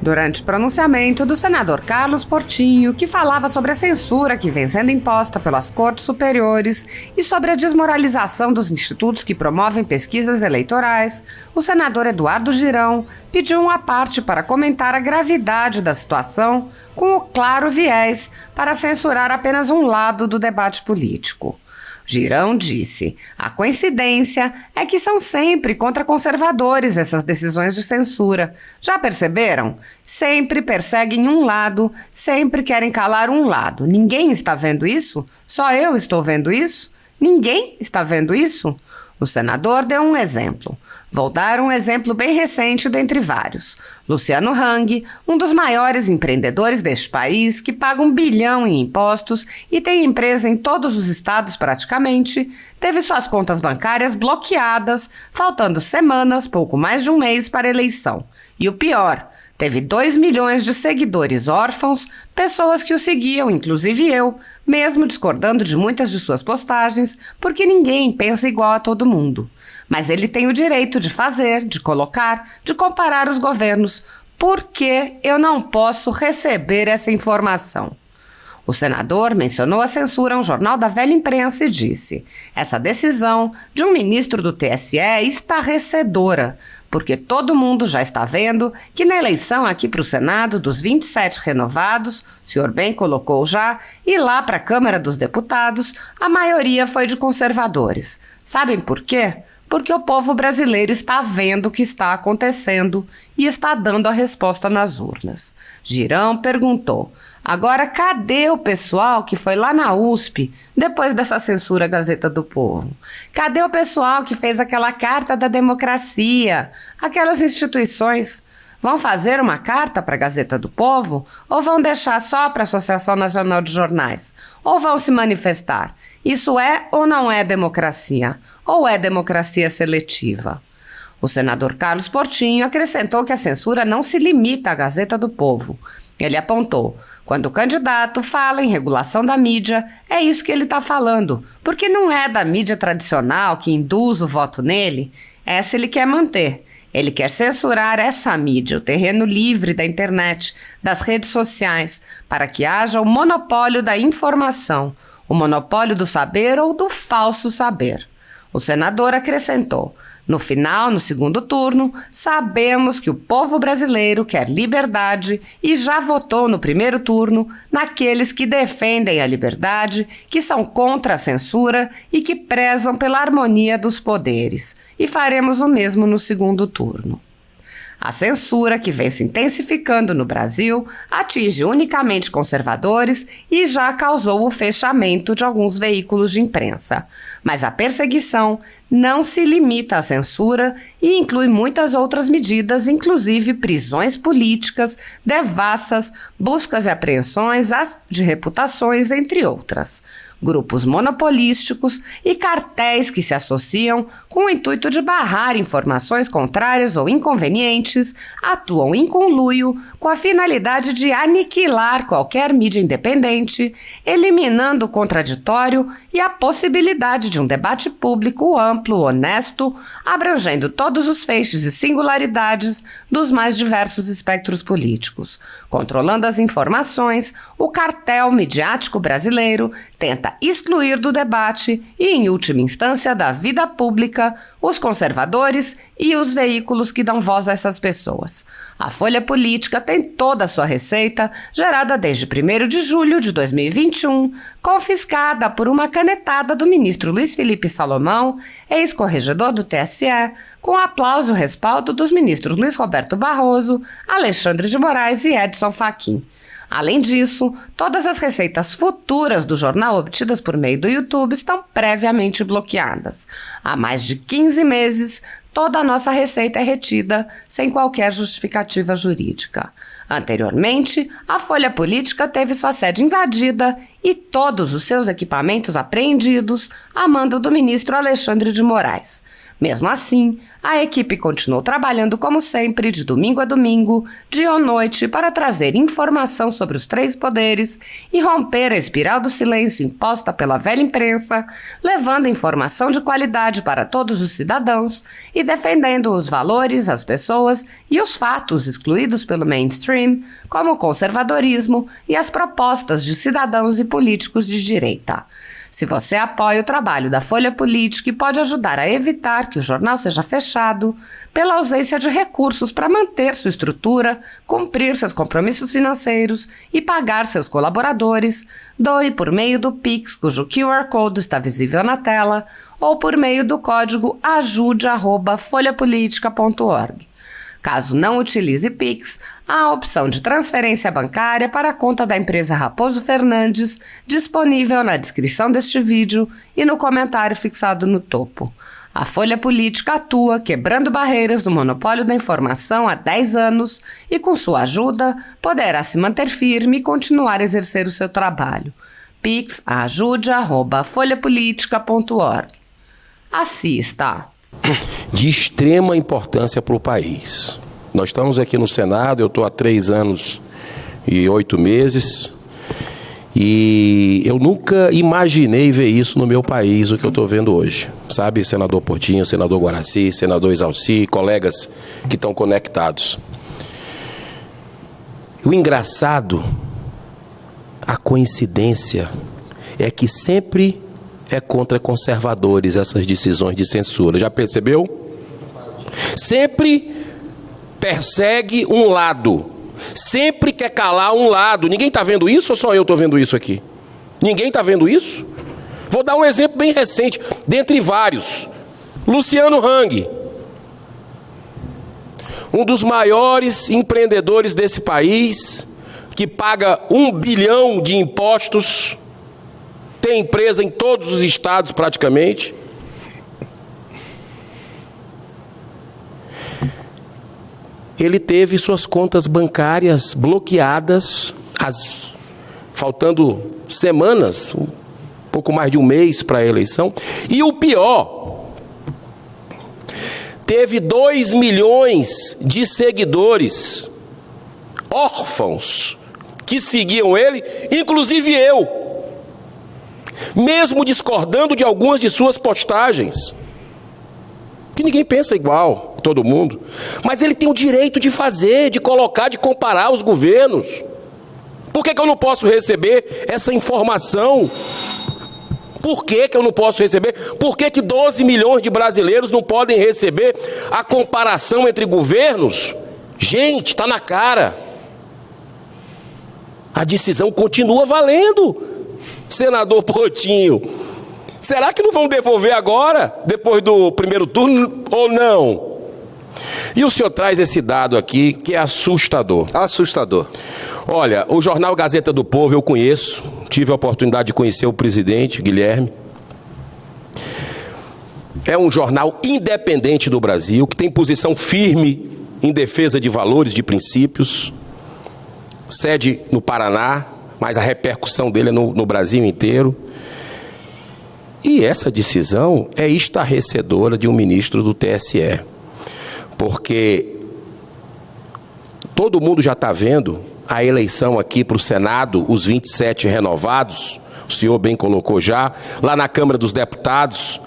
Durante o pronunciamento do senador Carlos Portinho, que falava sobre a censura que vem sendo imposta pelas cortes superiores e sobre a desmoralização dos institutos que promovem pesquisas eleitorais, o senador Eduardo Girão pediu uma parte para comentar a gravidade da situação com o claro viés para censurar apenas um lado do debate político. Girão disse: a coincidência é que são sempre contra conservadores essas decisões de censura. Já perceberam? Sempre perseguem um lado, sempre querem calar um lado. Ninguém está vendo isso? Só eu estou vendo isso? Ninguém está vendo isso? O senador deu um exemplo. Vou dar um exemplo bem recente dentre vários. Luciano Hang, um dos maiores empreendedores deste país, que paga 1 bilhão em impostos e tem empresa em todos os estados praticamente, teve suas contas bancárias bloqueadas, faltando semanas, pouco mais de um mês para a eleição. E o pior, teve 2 milhões de seguidores órfãos, pessoas que o seguiam, inclusive eu, mesmo discordando de muitas de suas postagens, porque ninguém pensa igual a todo mundo. Mas ele tem o direito de fazer, de colocar, de comparar os governos. Por que eu não posso receber essa informação? O senador mencionou a censura a um jornal da velha imprensa e disse: essa decisão de um ministro do TSE é estarrecedora, porque todo mundo já está vendo que na eleição aqui para o Senado, dos 27 renovados, o senhor bem colocou já, e lá para a Câmara dos Deputados, a maioria foi de conservadores. Sabem por quê? Porque o povo brasileiro está vendo o que está acontecendo e está dando a resposta nas urnas. Girão perguntou: agora cadê o pessoal que foi lá na USP depois dessa censura à Gazeta do Povo? Cadê o pessoal que fez aquela Carta da Democracia? Aquelas instituições vão fazer uma carta para a Gazeta do Povo ou vão deixar só para a Associação Nacional de Jornais? Ou vão se manifestar? Isso é ou não é democracia? Ou é democracia seletiva? O senador Carlos Portinho acrescentou que a censura não se limita à Gazeta do Povo. Ele apontou: quando o candidato fala em regulação da mídia, é isso que ele está falando, porque não é da mídia tradicional que induz o voto nele, essa ele quer manter. Ele quer censurar essa mídia, o terreno livre da internet, das redes sociais, para que haja o monopólio da informação, o monopólio do saber ou do falso saber. O senador acrescentou: no final, no segundo turno, sabemos que o povo brasileiro quer liberdade e já votou no primeiro turno naqueles que defendem a liberdade, que são contra a censura e que prezam pela harmonia dos poderes. E faremos o mesmo no segundo turno. A censura, que vem se intensificando no Brasil, atinge unicamente conservadores e já causou o fechamento de alguns veículos de imprensa. Mas a perseguição não se limita à censura e inclui muitas outras medidas, inclusive prisões políticas, devassas, buscas e apreensões de reputações, entre outras. Grupos monopolísticos e cartéis que se associam com o intuito de barrar informações contrárias ou inconvenientes atuam em conluio com a finalidade de aniquilar qualquer mídia independente, eliminando o contraditório e a possibilidade de um debate público amplo, honesto, abrangendo todos os feixes e singularidades dos mais diversos espectros políticos. Controlando as informações, o cartel midiático brasileiro tenta excluir do debate e, em última instância, da vida pública, os conservadores e os veículos que dão voz a essas pessoas. A Folha Política tem toda a sua receita, gerada desde 1º de julho de 2021, confiscada por uma canetada do ministro Luiz Felipe Salomão, ex-corregedor do TSE, com aplauso e respaldo dos ministros Luiz Roberto Barroso, Alexandre de Moraes e Edson Fachin. Além disso, todas as receitas futuras do jornal obtidas por meio do YouTube estão previamente bloqueadas. Há mais de 15 meses, toda a nossa receita é retida sem qualquer justificativa jurídica. Anteriormente, a Folha Política teve sua sede invadida e todos os seus equipamentos apreendidos a mando do ministro Alexandre de Moraes. Mesmo assim, a equipe continuou trabalhando como sempre, de domingo a domingo, dia ou noite, para trazer informação sobre os 3 poderes e romper a espiral do silêncio imposta pela velha imprensa, levando informação de qualidade para todos os cidadãos e defendendo os valores, as pessoas e os fatos excluídos pelo mainstream, como o conservadorismo e as propostas de cidadãos e políticos de direita. Se você apoia o trabalho da Folha Política e pode ajudar a evitar que o jornal seja fechado, pela ausência de recursos para manter sua estrutura, cumprir seus compromissos financeiros e pagar seus colaboradores, doe por meio do Pix, cujo QR Code está visível na tela, ou por meio do código ajude@folhapolitica.org. Caso não utilize Pix, há a opção de transferência bancária para a conta da empresa Raposo Fernandes, disponível na descrição deste vídeo e no comentário fixado no topo. A Folha Política atua quebrando barreiras do monopólio da informação há 10 anos e, com sua ajuda, poderá se manter firme e continuar a exercer o seu trabalho. Pix ajude@folhapolitica.org. Assista! De extrema importância para o país. Nós estamos aqui no Senado, eu estou há 3 anos e 8 meses, e eu nunca imaginei ver isso no meu país, o que eu estou vendo hoje. Sabe, senador Portinho, senador Guaraci, senador Exalci, colegas que estão conectados. O engraçado, a coincidência, é que sempre é contra conservadores essas decisões de censura. Já percebeu? Sempre persegue um lado. Sempre quer calar um lado. Ninguém está vendo isso ou só eu estou vendo isso aqui? Ninguém está vendo isso? Vou dar um exemplo bem recente, dentre vários. Luciano Hang. Um dos maiores empreendedores desse país, que paga 1 bilhão de impostos, tem empresa em todos os estados praticamente. Ele teve suas contas bancárias bloqueadas, faltando semanas, um pouco mais de um mês para a eleição. E o pior, teve 2 milhões de seguidores órfãos que seguiam ele, inclusive eu, mesmo discordando de algumas de suas postagens, que ninguém pensa igual, todo mundo, mas ele tem o direito de fazer, de colocar, de comparar os governos. Por que eu não posso receber essa informação? Por que eu não posso receber? Por que 12 milhões de brasileiros não podem receber a comparação entre governos? Gente, está na cara. A decisão continua valendo. Senador Portinho, será que não vão devolver agora, depois do primeiro turno, ou não? E o senhor traz esse dado aqui, que é assustador. Assustador. Olha, o jornal Gazeta do Povo eu conheço, tive a oportunidade de conhecer o presidente, Guilherme. É um jornal independente do Brasil, que tem posição firme em defesa de valores, de princípios. Sede no Paraná, mas a repercussão dele é no Brasil inteiro. E essa decisão é estarrecedora de um ministro do TSE, porque todo mundo já está vendo a eleição aqui para o Senado, os 27 renovados, o senhor bem colocou já, lá na Câmara dos Deputados,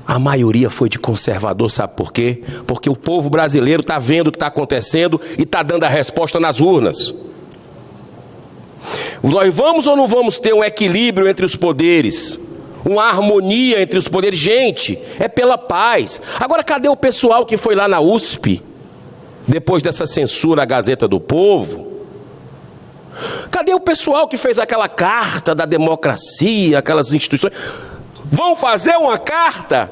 a maioria foi de conservador, sabe por quê? Porque o povo brasileiro está vendo o que está acontecendo e está dando a resposta nas urnas. Nós vamos ou não vamos ter um equilíbrio entre os poderes? Uma harmonia entre os poderes? Gente, é pela paz. Agora, cadê o pessoal que foi lá na USP, depois dessa censura à Gazeta do Povo? Cadê o pessoal que fez aquela carta da democracia, aquelas instituições? Vão fazer uma carta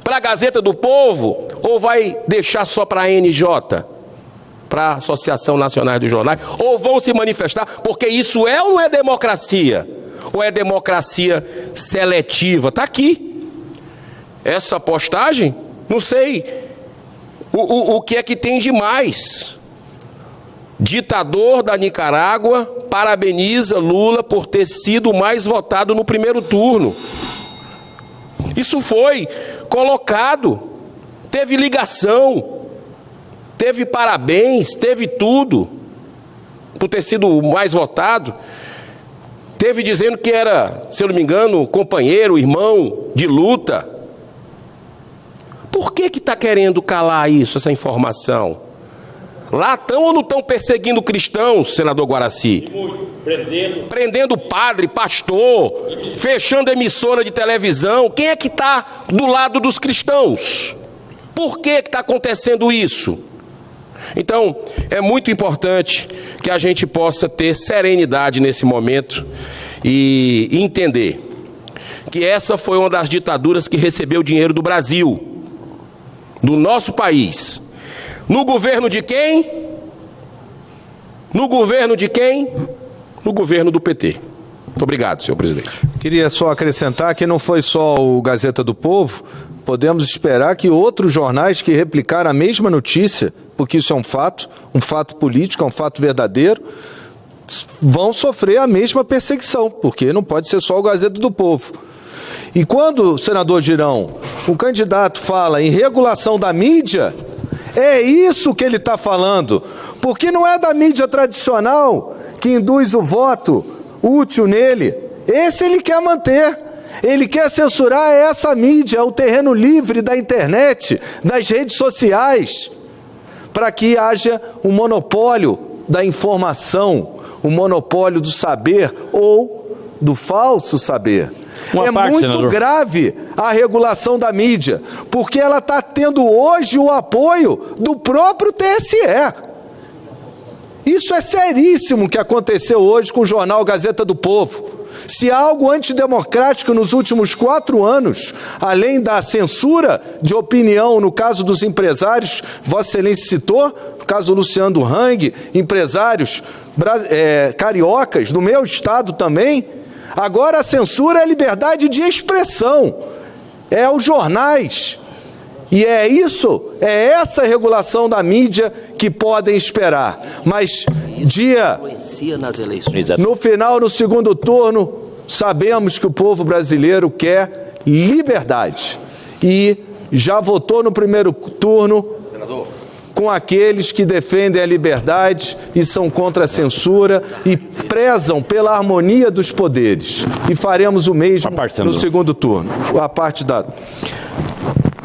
para a Gazeta do Povo ou vai deixar só para a NJ? Para a Associação Nacional dos Jornais, ou vão se manifestar, porque isso é ou não é democracia? Ou é democracia seletiva? Está aqui. Essa postagem, não sei o que é que tem de mais. Ditador da Nicarágua parabeniza Lula por ter sido o mais votado no primeiro turno. Isso foi colocado, teve ligação, teve parabéns, teve tudo, por ter sido o mais votado. Teve dizendo que era, se eu não me engano, companheiro, irmão de luta. por que está querendo calar isso, essa informação? Lá estão ou não estão perseguindo cristãos, senador Guaraci? Prendendo padre, pastor, fechando emissora de televisão. Quem é que está do lado dos cristãos? Por que está acontecendo isso? Então, é muito importante que a gente possa ter serenidade nesse momento e entender que essa foi uma das ditaduras que recebeu dinheiro do Brasil, do nosso país. No governo de quem? No governo de quem? No governo do PT. Muito obrigado, senhor presidente. Queria só acrescentar que não foi só o Gazeta do Povo, podemos esperar que outros jornais que replicaram a mesma notícia, porque isso é um fato político, é um fato verdadeiro, vão sofrer a mesma perseguição, porque não pode ser só o Gazeta do Povo. E quando, senador Girão, o candidato fala em regulação da mídia, é isso que ele está falando, porque não é da mídia tradicional que induz o voto útil nele. Esse ele quer manter. Ele quer censurar essa mídia, o terreno livre da internet, das redes sociais, para que haja um monopólio da informação, um monopólio do saber ou do falso saber. É muito grave a regulação da mídia, porque ela está tendo hoje o apoio do próprio TSE. Isso é seríssimo que aconteceu hoje com o jornal Gazeta do Povo. Se há algo antidemocrático nos últimos 4 anos, além da censura de opinião no caso dos empresários, Vossa Excelência citou, no caso do Luciano Hang, empresários cariocas, no meu estado também, agora a censura é a liberdade de expressão, é os jornais. E é essa regulação da mídia que podem esperar. Mas no final, no segundo turno, sabemos que o povo brasileiro quer liberdade. E já votou no primeiro turno com aqueles que defendem a liberdade e são contra a censura e prezam pela harmonia dos poderes. E faremos o mesmo no segundo turno. A parte dada.